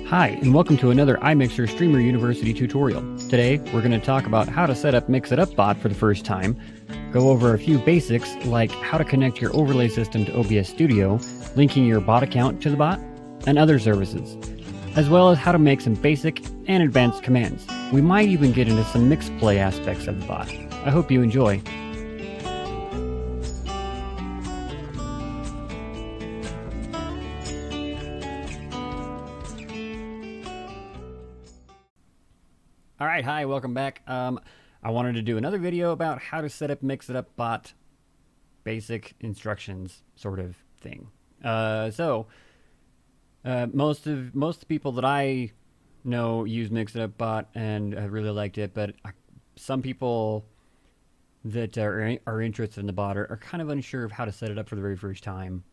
Hi, and welcome to another iMixer Streamer University tutorial. Today, we're going to talk about how to set up MixItUp bot for the first time, go over a few basics like how to connect your overlay system to OBS Studio, linking your bot account to the bot, and other services, as well as how to make some basic and advanced commands. We might even get into some mixed play aspects of the bot. I hope you enjoy. All right, hi, welcome back. I wanted to do another video about how to set up MixItUp bot basic instructions sort of thing. Most of the people that I know use MixItUp bot and have really liked it, but some people that are interested in the bot are kind of unsure of how to set it up for the very first time.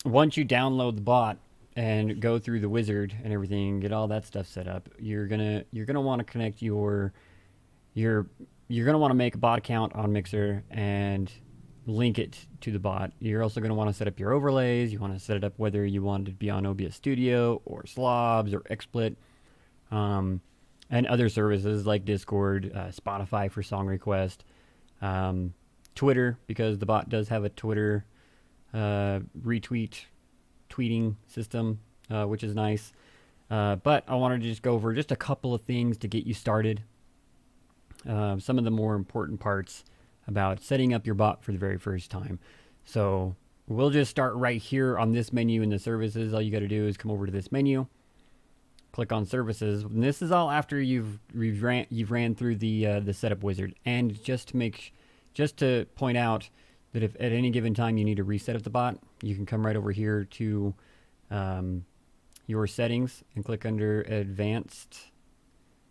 Once you download the bot and go through the wizard and everything, get all that stuff set up, you're gonna want to connect you're gonna want to make a bot account on Mixer and link it to the bot. You're also gonna want to set up your overlays. You want to set it up whether you want it to be on OBS Studio or Slobs or XSplit, and other services like Discord, Spotify for song request, Twitter, because the bot does have a Twitter tweeting system, which is nice. But I wanted to just go over just a couple of things to get you started. Some of the more important parts about setting up your bot for the very first time. So we'll just start right here on this menu in the services. All you got to do is come over to this menu, click on services. And this is all after you've ran through the setup wizard. And just to point out that if at any given time you need to reset up the bot, you can come right over here to your settings and click under advanced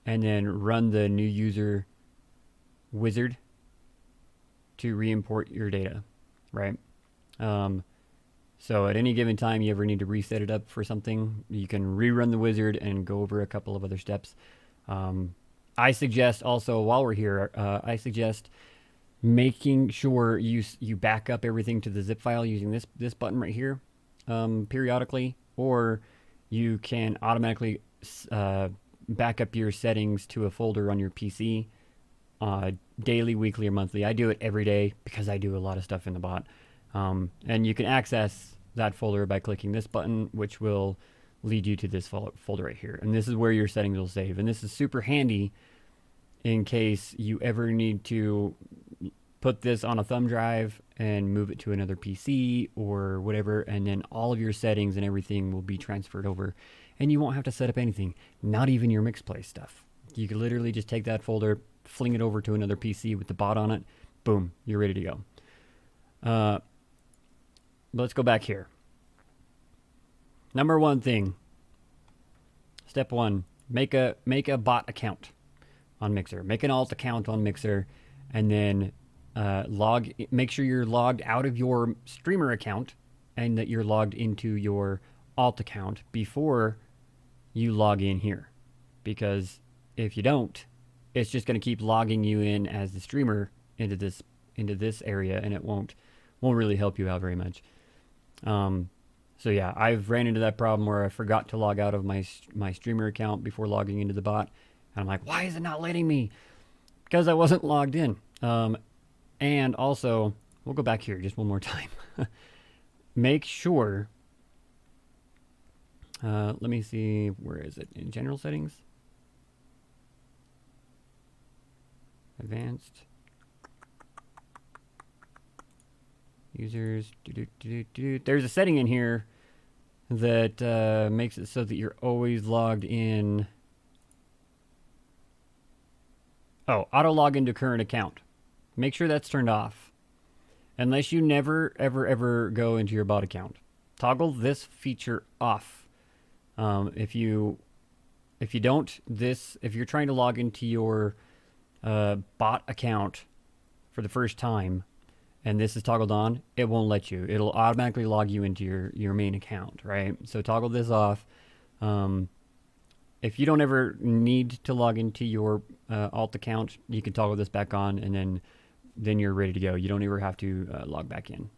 and then run the new user wizard to re-import your data, right? So at any given time you ever need to reset it up for something, you can rerun the wizard and go over a couple of other steps. I suggest also, while we're here, I suggest making sure you back up everything to the zip file using this button right here periodically, or you can automatically back up your settings to a folder on your PC daily, weekly, or monthly. I do it every day because I do a lot of stuff in the bot. And you can access that folder by clicking this button, which will lead you to this folder right here. And this is where your settings will save. And this is super handy in case you ever need to put this on a thumb drive and move it to another PC or whatever, and then all of your settings and everything will be transferred over, and you won't have to set up anything, not even your MixPlay stuff. You could literally just take that folder, fling it over to another PC with the bot on it, boom, you're ready to go. Let's go back here. Number one thing, step one, make a bot account on Mixer. Make an alt account on Mixer, and then make sure you're logged out of your streamer account and that you're logged into your alt account before you log in here. Because if you don't, it's just going to keep logging you in as the streamer into this area, and it won't really help you out very much. So yeah, I've ran into that problem where I forgot to log out of my streamer account before logging into the bot, and I'm like, why is it not letting me? Because I wasn't logged in. And also, we'll go back here just one more time. Make sure, let me see, where is it? In general settings? Advanced. Users. There's a setting in here that makes it so that you're always logged in. Oh, auto log into current account. Make sure that's turned off. Unless you never, ever go into your bot account. Toggle this feature off. If you're trying to log into your bot account for the first time, and this is toggled on, it won't let you. It'll automatically log you into your main account, right? So toggle this off. If you don't ever need to log into your alt account, you can toggle this back on, and then you're ready to go. You don't ever have to log back in.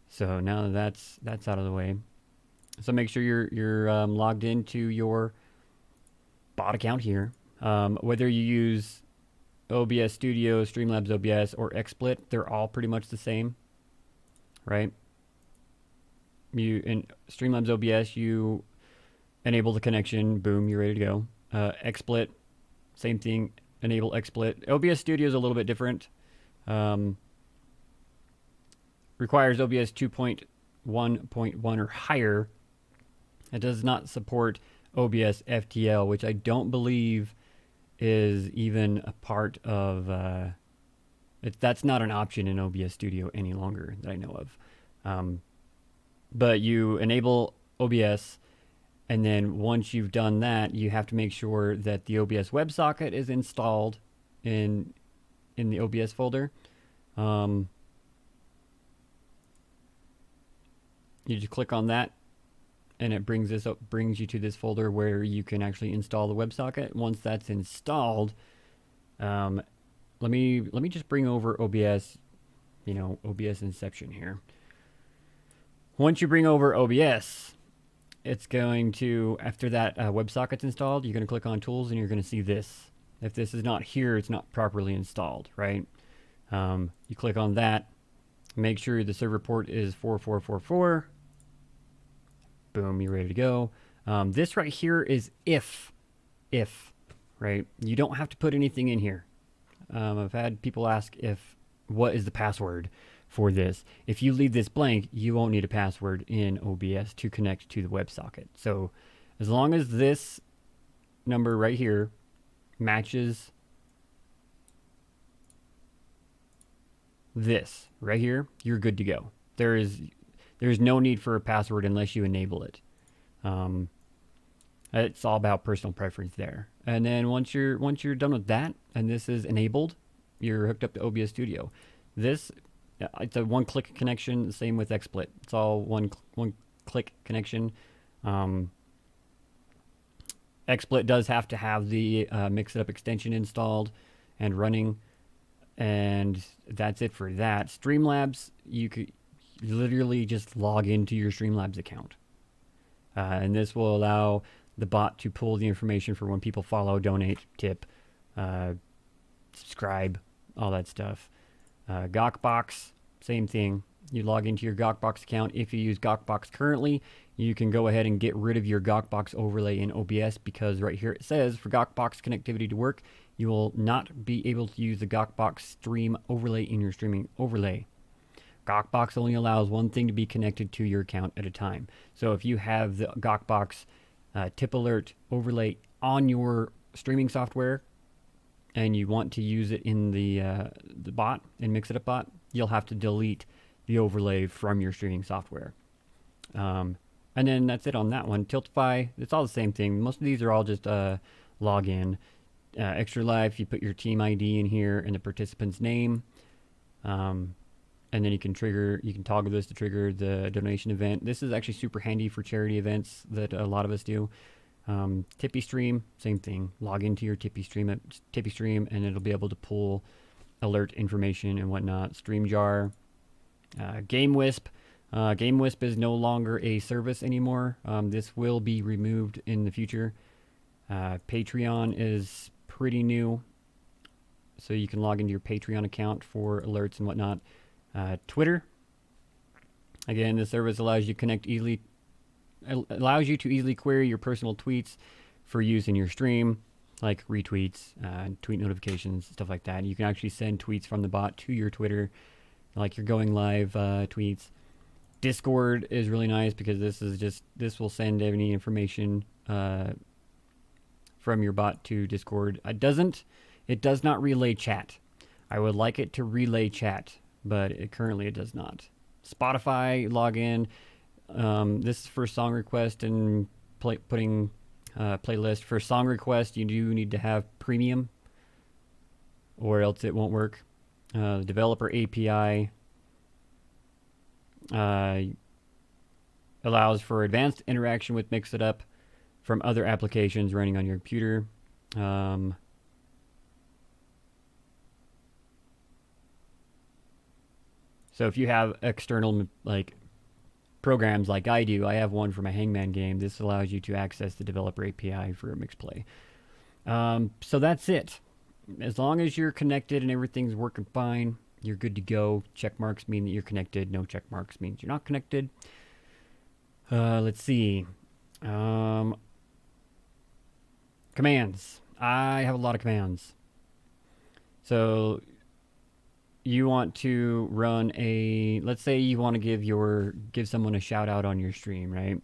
So now that's out of the way. So make sure you're logged into your bot account here. Whether you use OBS Studio, Streamlabs OBS, or XSplit, they're all pretty much the same, right? You in Streamlabs OBS, you enable the connection, boom, you're ready to go. XSplit, same thing, enable XSplit. OBS Studio is a little bit different. Requires OBS 2.1.1 or higher. It does not support OBS FTL, which I don't believe is even a part of. That's not an option in OBS Studio any longer that I know of. But you enable OBS, and then once you've done that, you have to make sure that the OBS WebSocket is installed in the OBS folder. You just click on that, and it brings you to this folder where you can actually install the WebSocket. Once that's installed, let me just bring over OBS, OBS Inception here. Once you bring over OBS, it's going to, after that WebSocket's installed, you're going to click on Tools, and you're going to see this. If this is not here, it's not properly installed, right? You click on that, make sure the server port is 4444. Boom, you're ready to go. This right here is if, right? You don't have to put anything in here. I've had people ask what is the password for this. If you leave this blank, you won't need a password in OBS to connect to the WebSocket. So as long as this number right here matches this right here, you're good to go. There's no need for a password unless you enable it. It's all about personal preference there. And then once you're done with that, and this is enabled, you're hooked up to OBS Studio. This, it's a one-click connection. The same with XSplit. It's all one-click connection. XSplit does have to have the MixItUp extension installed and running, and that's it for that. Streamlabs, you could literally just log into your Streamlabs account. And this will allow the bot to pull the information for when people follow, donate, tip, subscribe, all that stuff. Gawkbox, same thing. You log into your Gawkbox account. If you use Gawkbox currently, you can go ahead and get rid of your Gawkbox overlay in OBS, because right here it says, for Gawkbox connectivity to work, you will not be able to use the Gawkbox stream overlay in your streaming overlay. Gawkbox only allows one thing to be connected to your account at a time. So if you have the Gawkbox tip alert overlay on your streaming software and you want to use it in the bot, in MixItUp bot, you'll have to delete the overlay from your streaming software. And then that's it on that one. Tiltify, it's all the same thing. Most of these are all just login. Extra Life, you put your team ID in here and the participant's name. And then you can toggle this to trigger the donation event. This is actually super handy for charity events that a lot of us do. Tippy Stream, same thing. Log into your Tippy Stream, and it'll be able to pull alert information and whatnot. StreamJar, GameWisp. GameWisp is no longer a service anymore. This will be removed in the future. Patreon is pretty new, so you can log into your Patreon account for alerts and whatnot. Twitter, again, this service allows you to easily query your personal tweets for use in your stream, like retweets, tweet notifications, stuff like that. You can actually send tweets from the bot to your Twitter, like your going live tweets. Discord is really nice because this will send any information from your bot to Discord. It does not relay chat. I would like it to relay chat, but currently it does not. Spotify login. This is for song request and putting playlist. For song request, you do need to have premium, or else it won't work. The developer API allows for advanced interaction with MixItUp from other applications running on your computer. So if you have external programs like I do. I have one for my Hangman game. This allows you to access the developer API for MixPlay. So that's it. As long as you're connected and everything's working fine, you're good to go. Check marks mean that you're connected. No check marks means you're not connected. Let's see. Commands. I have a lot of commands. So you want to run a, let's say you want to give someone a shout out on your stream, right?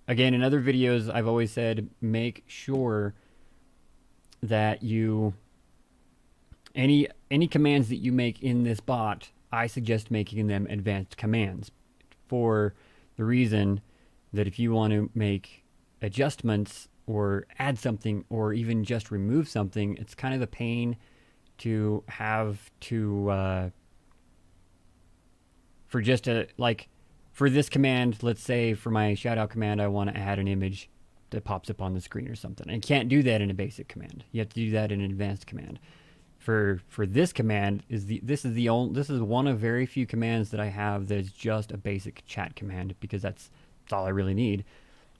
Again, in other videos, I've always said, make sure that any commands that you make in this bot, I suggest making them advanced commands, for the reason that if you want to make adjustments or add something or even just remove something, it's kind of a pain to have to for just a, like, for this command, let's say for my shout out command, I want to add an image that pops up on the screen or something. I can't do that in a basic command. You have to do that in an advanced command. For this command, this is one of very few commands that I have that is just a basic chat command, because that's all I really need.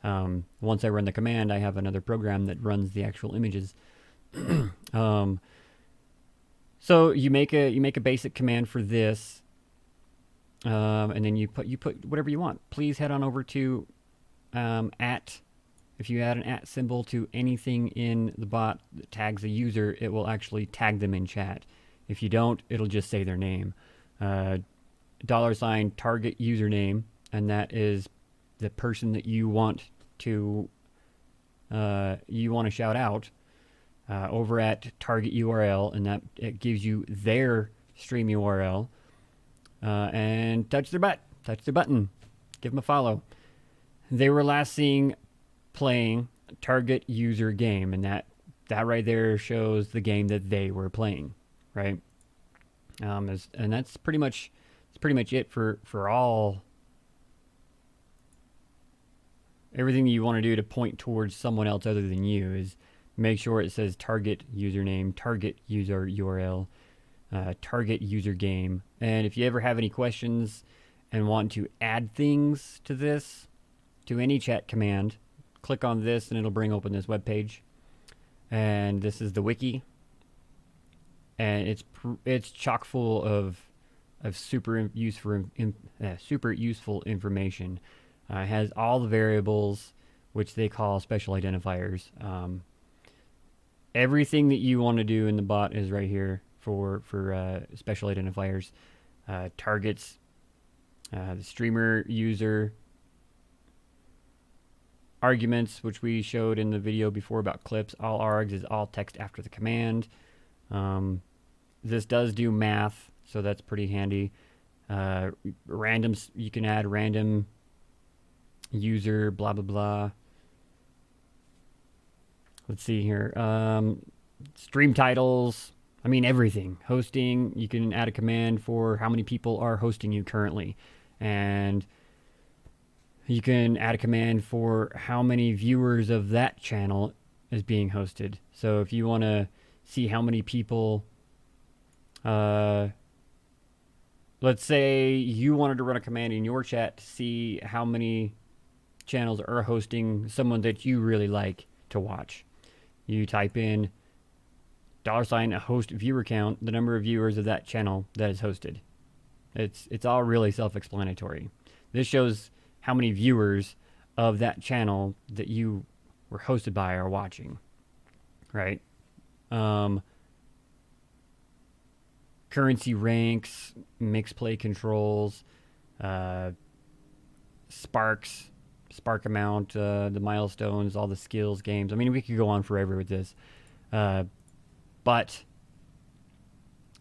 Once I run the command, I have another program that runs the actual images. So you make a basic command for this, and then you put whatever you want. Please head on over to if you add an @ symbol to anything in the bot that tags a user, it will actually tag them in chat. If you don't, it'll just say their name. $, target username, and that is the person that you want to shout out over at target URL, and that it gives you their stream URL. And touch their button, give them a follow. They were last seen playing target user game, and that right there shows the game that they were playing, right? And that's pretty much it for all everything you want to do to point towards someone else other than you. Is make sure it says target username, target user URL, target user game. And if you ever have any questions and want to add things to this, to any chat command, click on this and it'll bring open this web page. And this is the wiki, and it's chock full of super useful information. It has all the variables, which they call special identifiers. Everything that you want to do in the bot is right here for special identifiers. Targets, the streamer user, arguments, which we showed in the video before about clips. All args is all text after the command. This does do math, so that's pretty handy. Randoms, you can add random user, blah blah blah. Let's see here. Stream titles. I mean, everything. Hosting, you can add a command for how many people are hosting you currently. And you can add a command for how many viewers of that channel is being hosted. So if you want to see how many people, let's say you wanted to run a command in your chat to see how many channels are hosting someone that you really like to watch. You type in $ a host viewer count, the number of viewers of that channel that is hosted. It's all really self-explanatory. This shows how many viewers of that channel that you were hosted by are watching, right? Currency ranks, mix play controls, spark amount, the milestones, all the skills, games. I mean, we could go on forever with this. But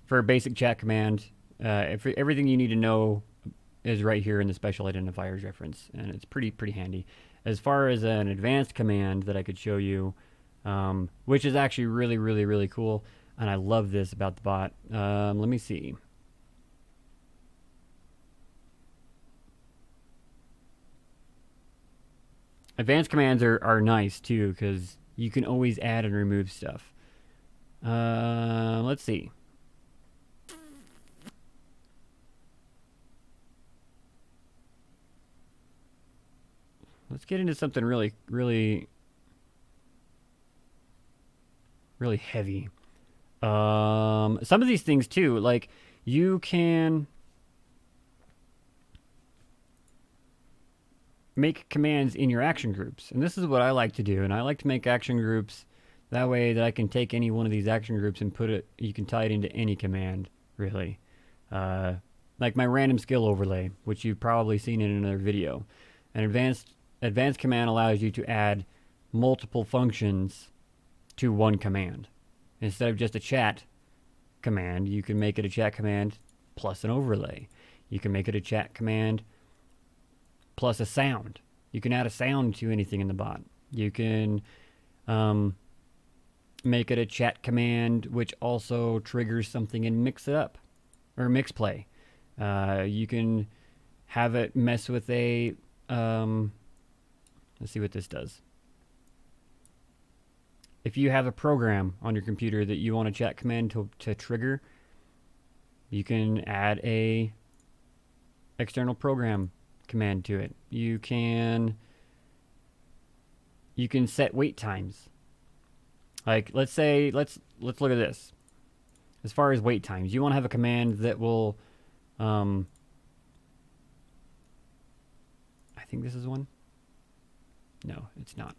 for a basic chat command, everything you need to know is right here in the special identifiers reference, and it's pretty handy. As far as an advanced command that I could show you, which is actually really cool, and I love this about the bot. Let me see. Advanced commands are nice too, because you can always add and remove stuff. Let's see. let's get into something really, really, really heavy. Some of these things too, like you can make commands in your action groups. And this is what I like to do. And I like to make action groups that way that I can take any one of these action groups and put it, you can tie it into any command, really. Like my random skill overlay, which you've probably seen in another video. An advanced command allows you to add multiple functions to one command. Instead of just a chat command, you can make it a chat command plus an overlay. You can make it a chat command plus a sound. You can add a sound to anything in the bot. You can make it a chat command which also triggers something in MixItUp or MixPlay. You can have it mess with a let's see what this does. If you have a program on your computer that you want a chat command to trigger, you can add a external program command to it. You can set wait times. Like let's say let's look at this. As far as wait times, you want to have a command that will I think this is one. No, it's not.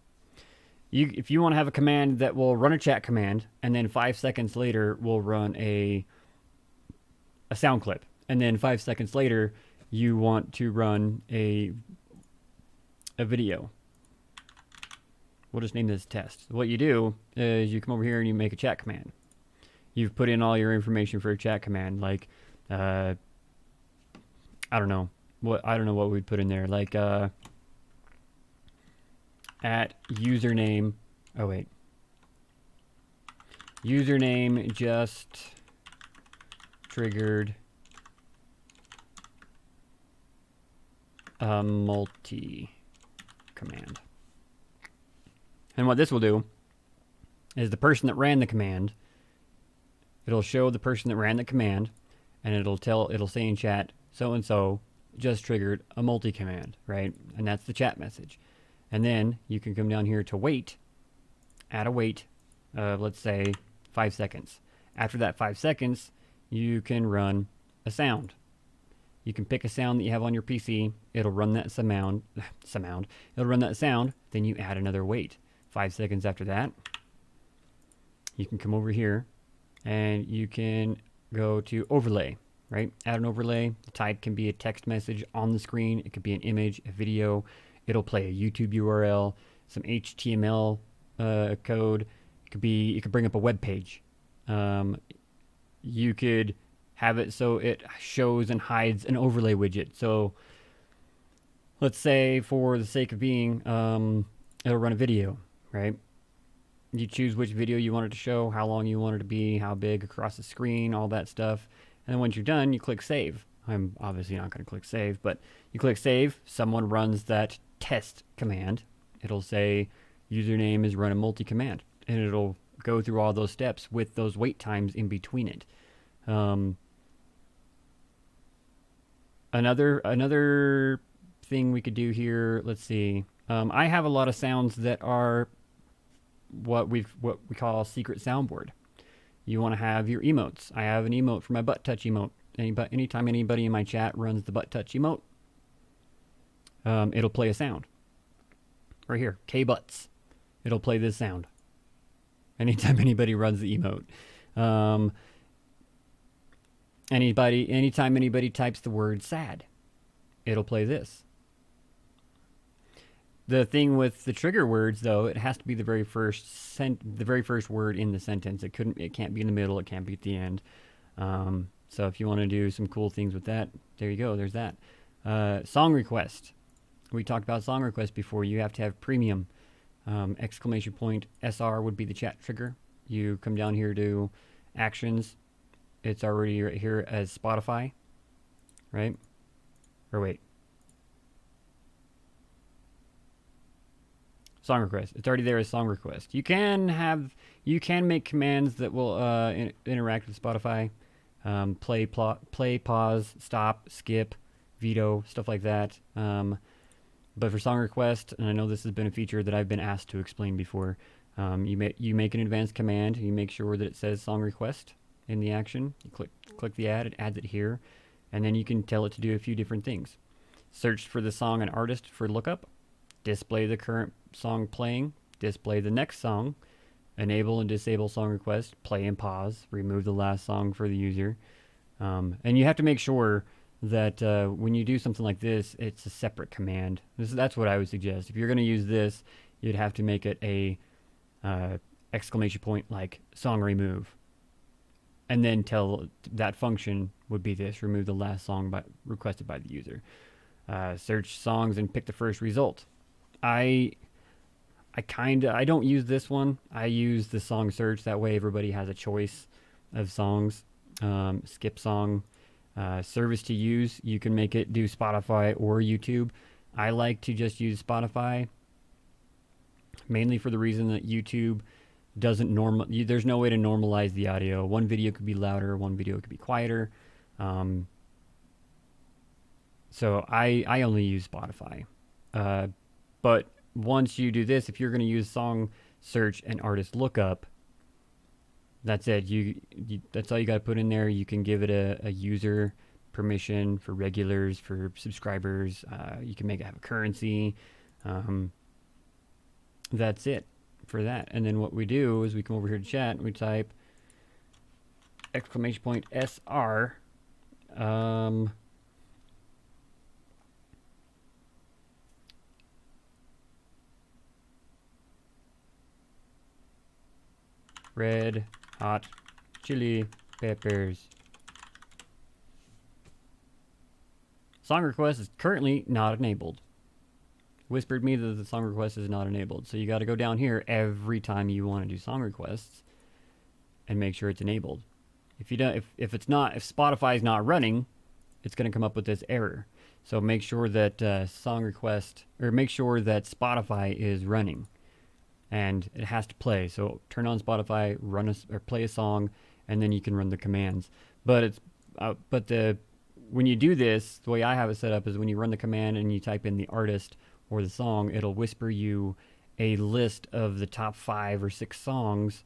If you want to have a command that will run a chat command and then 5 seconds later will run a sound clip, and then 5 seconds later you want to run a video. We'll just name this test. What you do is you come over here and you make a chat command. You've put in all your information for a chat command, like I don't know what we'd put in there, like at username. Oh wait, username just triggered a multi command. And what this will do is the person that ran the command, it'll show the person that ran the command, and it'll say in chat, so and so just triggered a multi command, right? And that's the chat message. And then you can come down here to wait, add a wait of, let's say, 5 seconds. After that 5 seconds, you can run a sound. You can pick a sound that you have on your PC. It'll run that sound. It'll run that sound. Then you add another wait. 5 seconds after that, you can come over here and you can go to overlay, right? Add an overlay. The type can be a text message on the screen. It could be an image, a video. It'll play a YouTube URL, some HTML code. It could bring up a web page. You could have it so it shows and hides an overlay widget. So let's say, for the sake of being, it'll run a video, right? You choose which video you want it to show, how long you want it to be, how big across the screen, all that stuff. And then once you're done, you click save. I'm obviously not going to click save, but you click save. Someone runs that test command. It'll say username is run a multi command, and it'll go through all those steps with those wait times in between it. Another thing we could do here, let's see. I have a lot of sounds that are what we call secret soundboard. You want to have your emotes. I have an emote for my butt touch emote. Anytime anybody in my chat runs the butt touch emote, it'll play a sound. Right here, K-butts. It'll play this sound. Anytime anybody runs the emote. Anytime anybody types the word sad, it'll play this. The thing with the trigger words, though, it has to be the very first word in the sentence. It can't be in the middle. It can't be at the end. So if you want to do some cool things with that, there you go. There's that. Song request. We talked about song request before. You have to have premium. Exclamation point SR would be the chat trigger. You come down here to actions. It's already right here as Spotify, right? Or wait. Song request. It's already there as song request. You can make commands that will interact with Spotify. Play, pause, stop, skip, veto, stuff like that. But for song request, and I know this has been a feature that I've been asked to explain before, you make an advanced command. You make sure that it says song request in the action. You click the add, it adds it here, and then you can tell it to do a few different things. Search for the song and artist for lookup, display the current song playing, display the next song, enable and disable song request, play and pause, remove the last song for the user. And you have to make sure that when you do something like this, it's a separate command. That's what I would suggest. If you're going to use this, you'd have to make it a exclamation point like song remove. And then tell that function would be this, remove the last song requested by the user. Search songs and pick the first result. I don't use this one. I use the song search. That way everybody has a choice of songs. Skip song. Service to use, you can make it do Spotify or YouTube. I like to just use Spotify, mainly for the reason that YouTube doesn't there's no way to normalize the audio. One video could be louder, one video could be quieter. So I only use Spotify. But once you do this, if you're going to use song search and artist lookup, that's it. That's all you got to put in there. You can give it a user permission for regulars, for subscribers. You can make it have a currency. That's it for that. And then what we do is we come over here to chat and we type exclamation point SR. Red hot chili peppers. Song request is currently not enabled. Whispered me that the song request is not enabled. So you got to go down here every time you want to do song requests and make sure it's enabled. If you don't, if Spotify is not running, it's going to come up with this error. So make sure that song request, or make sure that Spotify is running. And it has to play. So turn on Spotify, or play a song, and then you can run the commands. But when you do this, the way I have it set up is when you run the command and you type in the artist or the song, it'll whisper you a list of the top 5 or 6 songs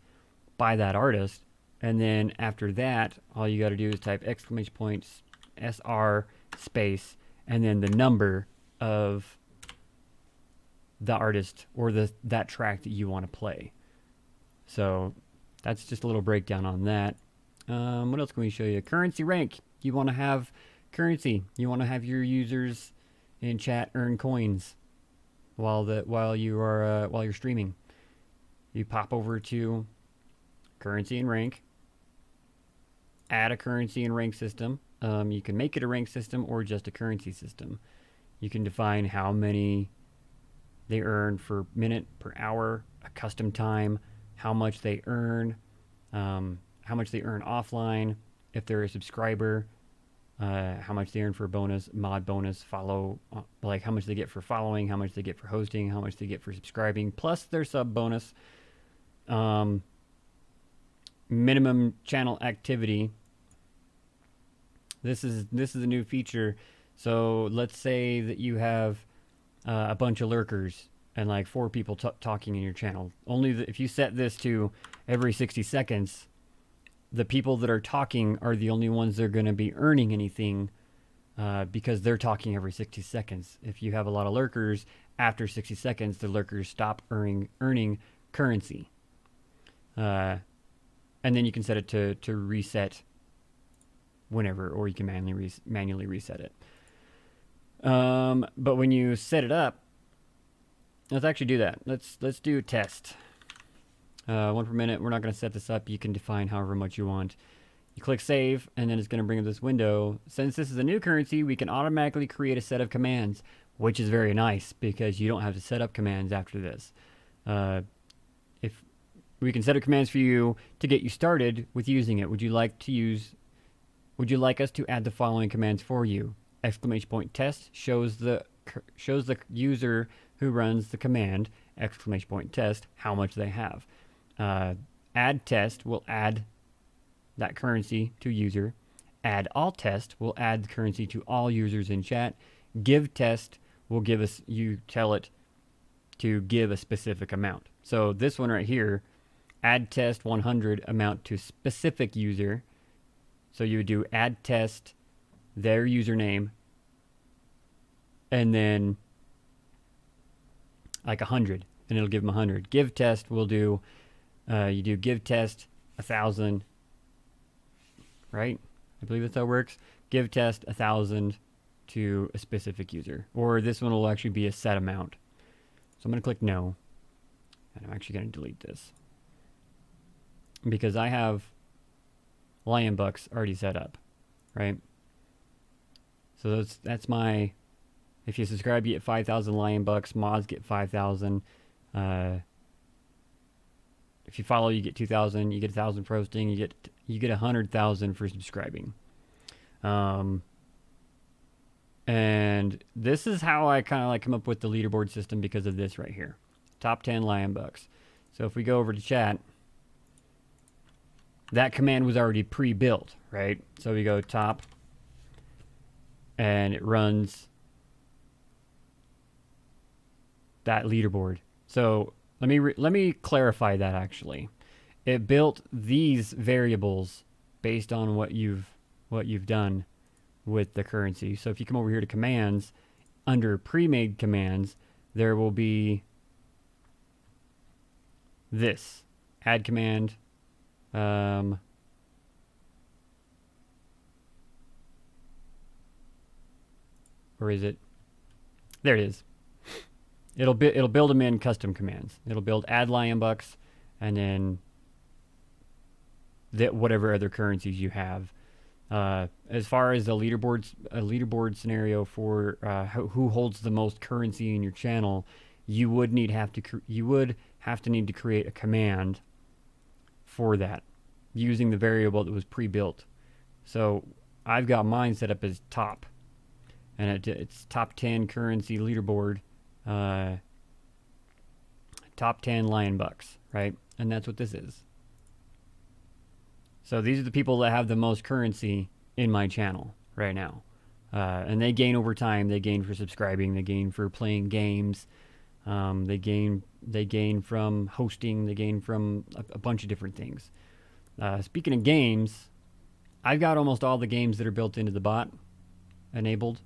by that artist. And then after that, all you got to do is type exclamation points SR space and then the number of the artist or that track that you want to play. So that's just a little breakdown on that. What else can we show you? Currency rank. You want to have currency. You want to have your users in chat earn coins while you're streaming. You pop over to currency and rank. Add a currency and rank system. You can make it a rank system or just a currency system. You can define how many they earn per minute, per hour, a custom time, how much they earn offline, if they're a subscriber, how much they earn for bonus, mod bonus, follow, like how much they get for following, how much they get for hosting, how much they get for subscribing, plus their sub bonus, minimum channel activity. This is a new feature. So let's say that you have a bunch of lurkers and like 4 people talking in your channel. If you set this to every 60 seconds, the people that are talking are the only ones that are going to be earning anything because they're talking every 60 seconds. If you have a lot of lurkers, after 60 seconds, the lurkers stop earning currency. And then you can set it to reset whenever, or you can manually reset it. But when you set it up, let's actually do that. Let's do a test. 1 per minute. We're not going to set this up. You can define however much you want. You click save, and then it's going to bring up this window. Since this is a new currency, we can automatically create a set of commands, which is very nice because you don't have to set up commands after this. If we can set up commands for you to get you started with using it. Would you like us to add the following commands for you? Exclamation point test shows the user who runs the command, exclamation point test, how much they have. Add test will add that currency to user. Add all test will add the currency to all users in chat. Give test will give us, you tell it to give a specific amount. So this one right here, add test 100 amount to specific user. So you would do add test, their username, and then like 100, and it'll give them 100. Give test will do, you do give test 1,000, right? I believe that's how it works. Give test 1,000 to a specific user. Or this one will actually be a set amount. So I'm going to click no. And I'm actually going to delete this, because I have Lion Bucks already set up, right? So that's my, if you subscribe, you get 5,000 Lion Bucks. Mods get 5,000. If you follow, you get 2,000. You get 1,000 for hosting. You get 100,000 for subscribing. And this is how I kind of like come up with the leaderboard system, because of this right here. Top 10 Lion Bucks. So if we go over to chat, that command was already pre-built, right? So we go top, and it runs that leaderboard. So let me clarify that actually. It built these variables based on what you've done with the currency. So if you come over here to commands, under pre-made commands, there will be this add command. Where is it? There it is. It'll build them in custom commands. It'll build add Lion Bucks, and then whatever other currencies you have. As far as a leaderboard scenario for who holds the most currency in your channel, you would have to need to create a command for that using the variable that was pre-built. So I've got mine set up as top, and it's top 10 currency leaderboard, top 10 Lion Bucks, right? And that's what this is. So these are the people that have the most currency in my channel right now. And they gain over time. They gain for subscribing. They gain for playing games. They gain from hosting. They gain from a bunch of different things. Speaking of games, I've got almost all the games that are built into the bot enabled.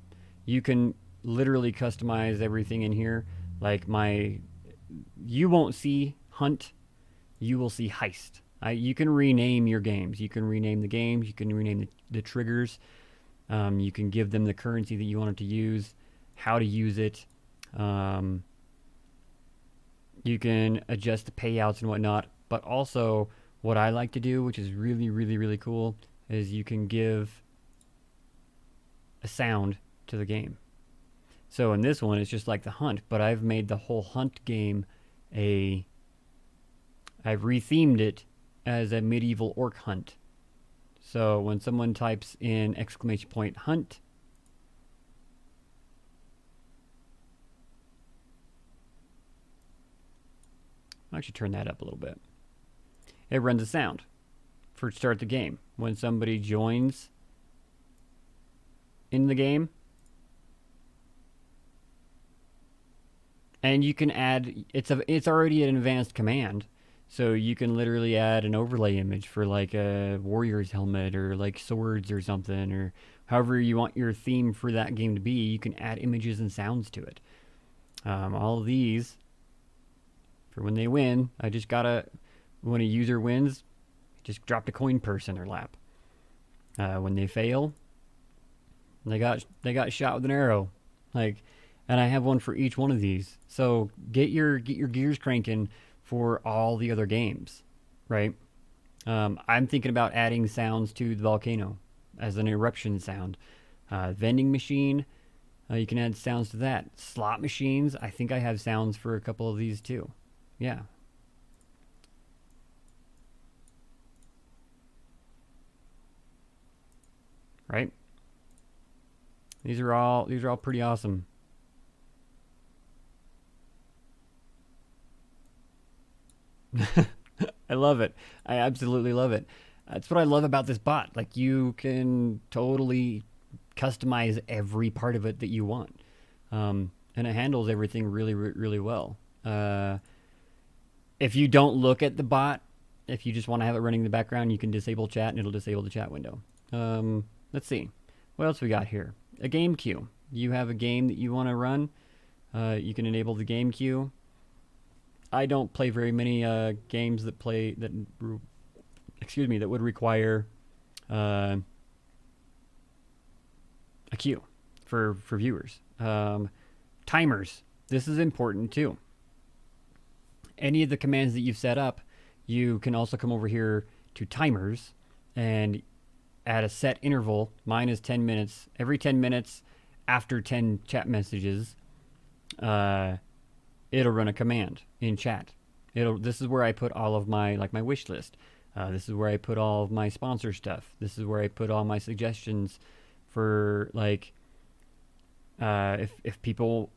You can literally customize everything in here. Like you won't see hunt. You will see heist. You can rename your games. You can rename the games. You can rename the triggers. You can give them the currency that you want it to use, how to use it. You can adjust the payouts and whatnot. But also, what I like to do, which is really, really, really cool, is you can give a sound to the game. So in this one, it's just like the hunt, but I've made the whole hunt game I've rethemed it as a medieval orc hunt. So when someone types in !hunt, I'll actually turn that up a little bit. It runs a sound for start the game. When somebody joins in the game, and you can add, it's already an advanced command. So you can literally add an overlay image for like a warrior's helmet or like swords or something, or however you want your theme for that game to be. You can add images and sounds to it. All of these, for when they win, when a user wins, just dropped a coin purse in their lap. When they fail, they got shot with an arrow. And I have one for each one of these. So get your gears cranking for all the other games, right? I'm thinking about adding sounds to the volcano as an eruption sound. Vending machine, you can add sounds to that. Slot machines, I think I have sounds for a couple of these too. Yeah. Right? These are all pretty awesome. I love it. I absolutely love it. That's what I love about this bot. Like, you can totally customize every part of it that you want. and it handles everything really, really well. If you don't look at the bot, if you just want to have it running in the background, you can disable chat and it'll disable the chat window. Let's see. What else we got here? A game queue. You have a game that you want to run. You can enable the game queue. I don't play very many games that would require a queue for viewers. Timers. This is important too. Any of the commands that you've set up, you can also come over here to timers and add a set interval. Mine is 10 minutes. Every 10 minutes after 10 chat messages, it'll run a command in chat. This is where I put all of my wish list. This is where I put all of my sponsor stuff. This is where I put all my suggestions for if people,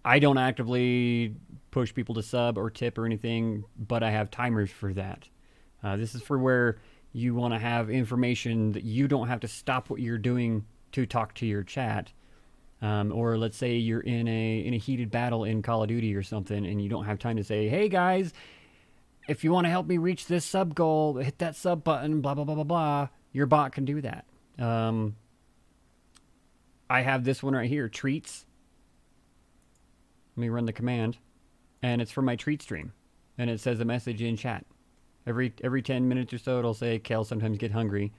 I don't actively push people to sub or tip or anything, but I have timers for that. This is for where you want to have information that you don't have to stop what you're doing to talk to your chat. Or let's say you're in a heated battle in Call of Duty or something, and you don't have time to say, "Hey guys, if you want to help me reach this sub goal, hit that sub button, blah, blah, blah, blah, blah." Your bot can do that. I have this one right here, treats. Let me run the command, and it's for my treat stream, and it says a message in chat. Every 10 minutes or so, it'll say, "Kel sometimes get hungry.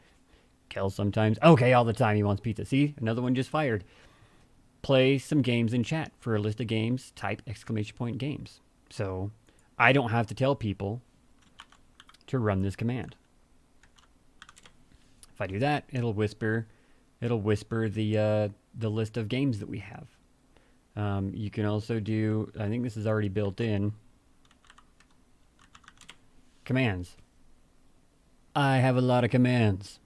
Kel sometimes, okay, all the time he wants pizza." See, another one just fired. Play some games in chat. For a list of games, type !games. So I don't have to tell people to run this command. If I do that, it'll whisper the list of games that we have. You can also do, I think this is already built in, commands. I have a lot of commands.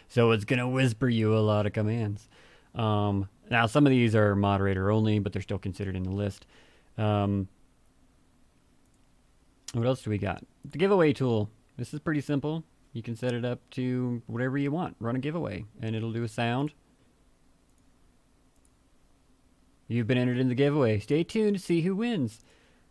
So it's going to whisper you a lot of commands. Now, some of these are moderator only, but they're still considered in the list. What else do we got? The giveaway tool. This is pretty simple. You can set it up to whatever you want. Run a giveaway, and it'll do a sound. You've been entered in the giveaway. Stay tuned to see who wins.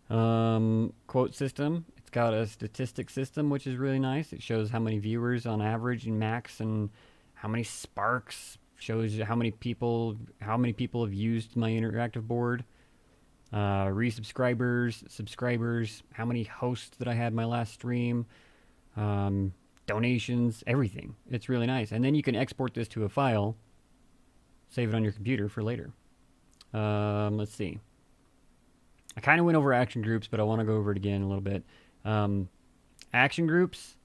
Quote system. It's got a statistic system, which is really nice. It shows how many viewers on average and max, and how many sparks. Shows how many people have used my interactive board. Resubscribers, subscribers, how many hosts that I had my last stream, donations, everything. It's really nice. And then you can export this to a file, save it on your computer for later. Let's see. I kind of went over action groups, but I want to go over it again a little bit. Action groups,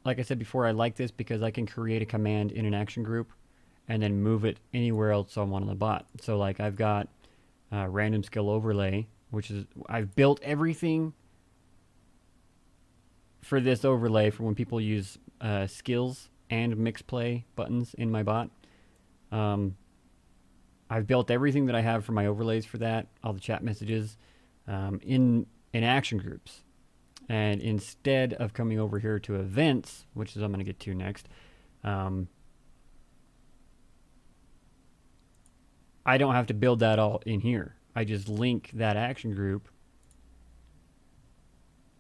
like I said before, I like this because I can create a command in an action group and then move it anywhere else I want on the bot. So like I've got random skill overlay, which is, I've built everything for this overlay for when people use skills and mix play buttons in my bot. I've built everything that I have for my overlays for that, all the chat messages, in action groups. And instead of coming over here to events, which is I'm going to get to next, I don't have to build that all in here. I just link that action group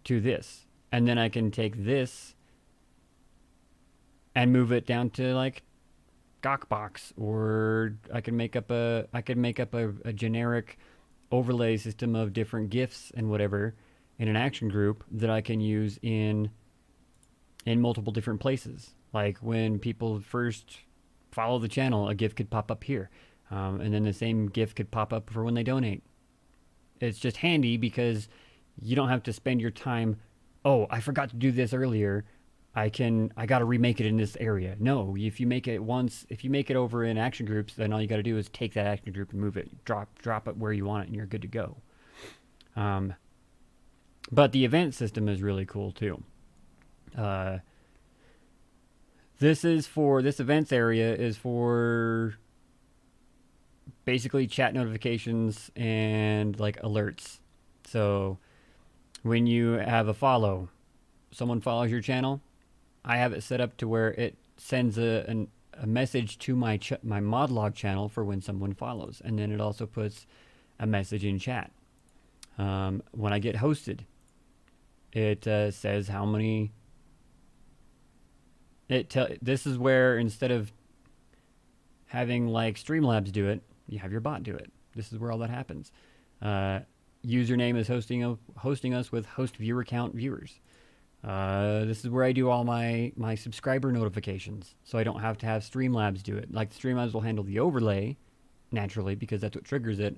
to this. And then I can take this and move it down to like Gawkbox, or I can make up a generic overlay system of different GIFs and whatever in an action group that I can use in multiple different places. Like when people first follow the channel, a GIF could pop up here. And then the same GIF could pop up for when they donate. It's just handy because you don't have to spend your time, "Oh, I forgot to do this earlier. I got to remake it in this area." No, if you make it once, if you make it over in action groups, then all you got to do is take that action group and move it, drop it where you want it, and you're good to go. But the event system is really cool too. This events area is for basically chat notifications and like alerts. So when you have a follow, someone follows your channel, I have it set up to where it sends a a message to my my mod log channel for when someone follows, and then it also puts a message in chat. When I get hosted, it says how many. This is where instead of having like Streamlabs do it, you have your bot do it. This is where all that happens. Username is hosting us with host viewer count viewers. This is where I do all my subscriber notifications, so I don't have to have Streamlabs do it. Like Streamlabs will handle the overlay naturally because that's what triggers it.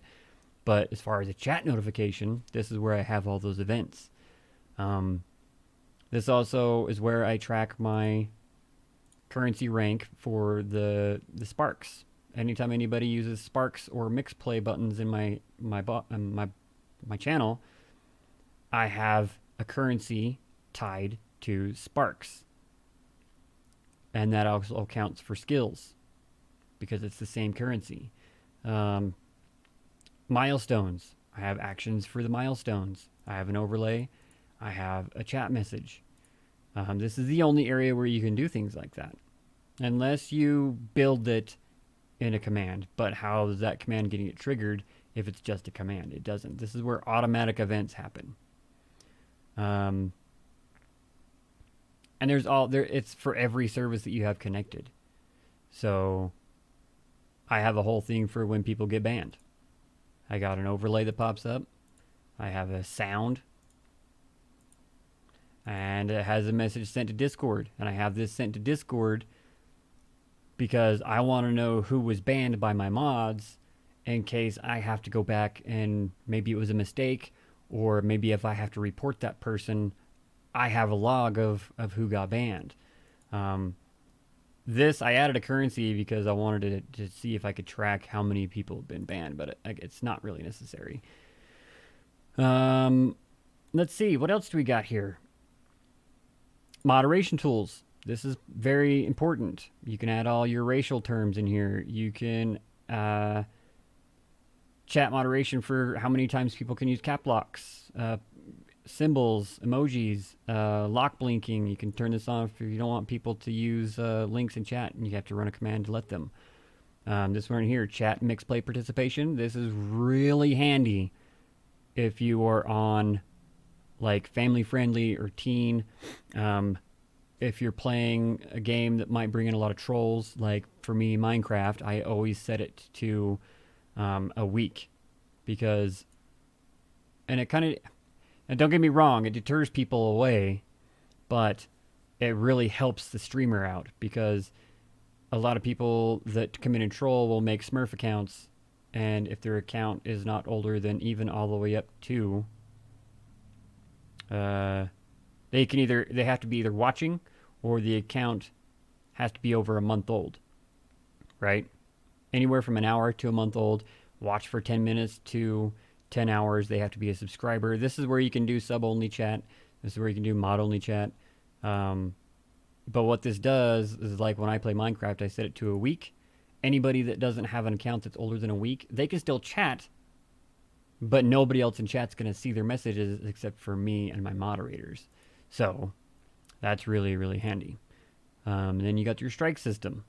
But as far as a chat notification, this is where I have all those events. This also is where I track my currency rank for the Sparks. Anytime anybody uses Sparks or MixPlay buttons in my channel, I have a currency tied to Sparks, and that also counts for skills because it's the same currency. Milestones, I have actions for the milestones. I have an overlay. I have a chat message. This is the only area where you can do things like that, unless you build it in a command. But how is that command getting it triggered if it's just a command? It doesn't. This is where automatic events happen. And there's it's for every service that you have connected. So I have a whole thing for when people get banned. I got an overlay that pops up. I have a sound. And it has a message sent to Discord. And I have this sent to Discord because I want to know who was banned by my mods in case I have to go back and maybe it was a mistake, or maybe if I have to report that person, I have a log of who got banned. This, I added a currency because I wanted to see if I could track how many people have been banned, but it's not really necessary. Let's see, what else do we got here? Moderation tools. This is very important. You can add all your racial terms in here. You can chat moderation for how many times people can use cap locks, symbols, emojis, lock blinking. You can turn this on if you don't want people to use links in chat, and you have to run a command to let them. This one here, chat mix play participation. This is really handy if you are on like family friendly or teen. If you're playing a game that might bring in a lot of trolls, like for me, Minecraft, I always set it to a week because, and it kind of, and don't get me wrong, it deters people away, but it really helps the streamer out because a lot of people that come in and troll will make Smurf accounts, and if their account is not older than even all the way up to, they have to be either watching or the account has to be over a month old, right? Anywhere from an hour to a month old. Watch for 10 minutes to 10 hours. They have to be a subscriber. This is where you can do sub-only chat. This is where you can do mod-only chat. But what this does is, like when I play Minecraft, I set it to a week. Anybody that doesn't have an account that's older than a week, they can still chat, but nobody else in chat's going to see their messages except for me and my moderators. So that's really, really handy. Then you got your strike system,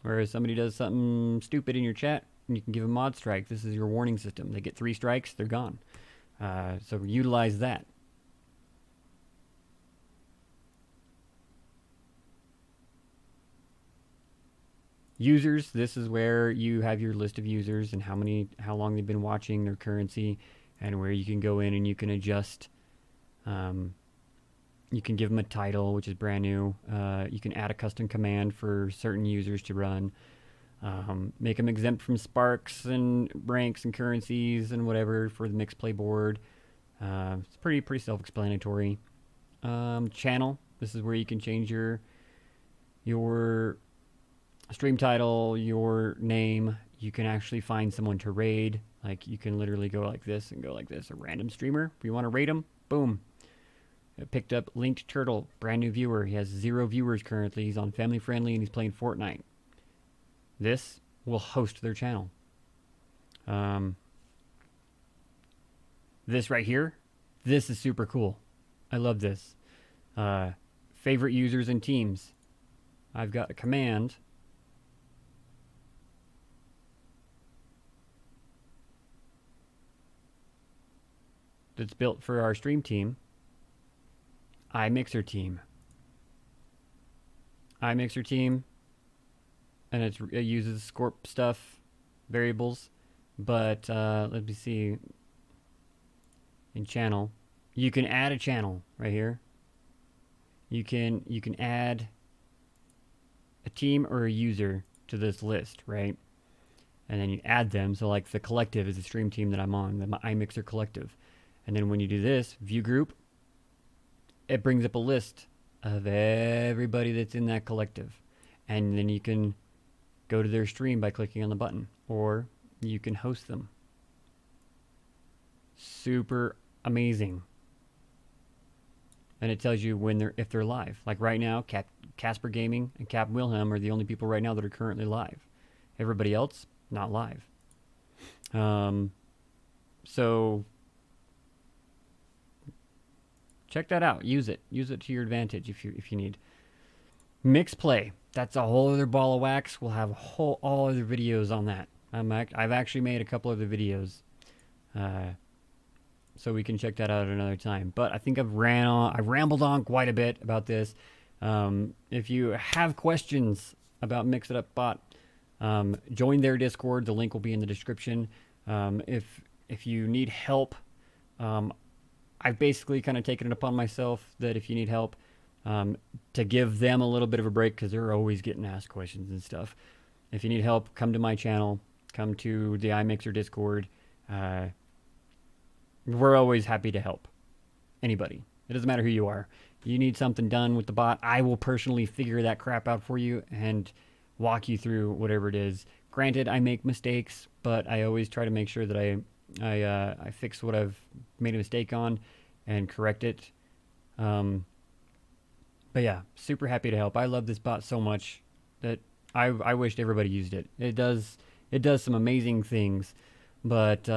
where if somebody does something stupid in your chat, you can give a mod strike. This is your warning system. They get 3 strikes, they're gone. So utilize that. Users, this is where you have your list of users and how long they've been watching, their currency, and where you can go in and you can adjust. You can give them a title, which is brand new. You can add a custom command for certain users to run. Make them exempt from sparks and ranks and currencies and whatever for the mixed play board. It's pretty self-explanatory. Channel, this is where you can change your stream title, your name. You can actually find someone to raid. Like you can literally go like this and go like this. A random streamer, if you want to raid them, boom. I picked up Linked Turtle, brand new viewer. He has 0 viewers currently. He's on family friendly and he's playing Fortnite. This will host their channel. This right here, this is super cool. I love this. Favorite users and teams. I've got a command that's built for our stream team, iMixer team. iMixer team, and it uses Scorp stuff, variables, but let me see. In channel, you can add a channel right here. You can add a team or a user to this list, right? And then you add them. So like the collective is the stream team that I'm on, the iMixer collective. And then when you do this, view group, it brings up a list of everybody that's in that collective. And then you can go to their stream by clicking on the button, or you can host them. Super amazing. And it tells you when if they're live. Like right now, Casper Gaming and Cap Wilhelm are the only people right now that are currently live. Everybody else, not live. So check that out. Use it. Use it to your advantage if you need. MixPlay. That's a whole other ball of wax. We'll have all other videos on that. I've actually made a couple other videos. So we can check that out at another time. But I think I've rambled on quite a bit about this. If you have questions about MixItUp bot, join their Discord. The link will be in the description. If you need help, I've basically kind of taken it upon myself that if you need help, to give them a little bit of a break, because they're always getting asked questions and stuff. If you need help, come to my channel. Come to the iMixer Discord. We're always happy to help anybody. It doesn't matter who you are. You need something done with the bot, I will personally figure that crap out for you and walk you through whatever it is. Granted, I make mistakes, but I always try to make sure that I fix what I've made a mistake on and correct it. But yeah, super happy to help. I love this bot so much that I wished everybody used it. It does some amazing things, but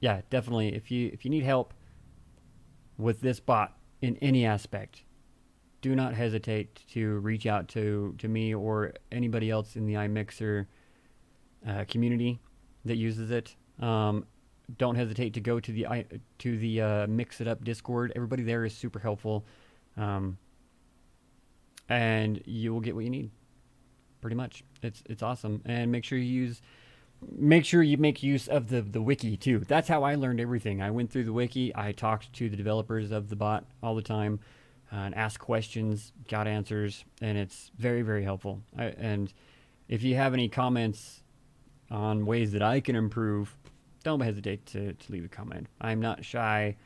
yeah, definitely. If you need help with this bot in any aspect, do not hesitate to reach out to me or anybody else in the iMixer community that uses it. Don't hesitate to go to the MixItUp Discord. Everybody there is super helpful, and you will get what you need. Pretty much, it's awesome. And make sure you make use of the wiki too. That's how I learned everything. I went through the wiki. I talked to the developers of the bot all the time and asked questions, got answers, and it's very, very helpful. And if you have any comments on ways that I can improve, don't hesitate to leave a comment. I'm not shy.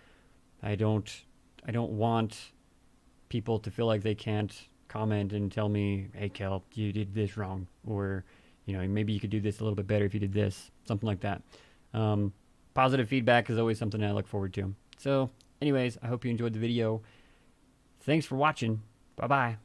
I don't want people to feel like they can't comment and tell me, hey Kel, you did this wrong, or maybe you could do this a little bit better if you did this, something like that. Positive feedback is always something I look forward to. So anyways, I hope you enjoyed the video. Thanks for watching. Bye-bye.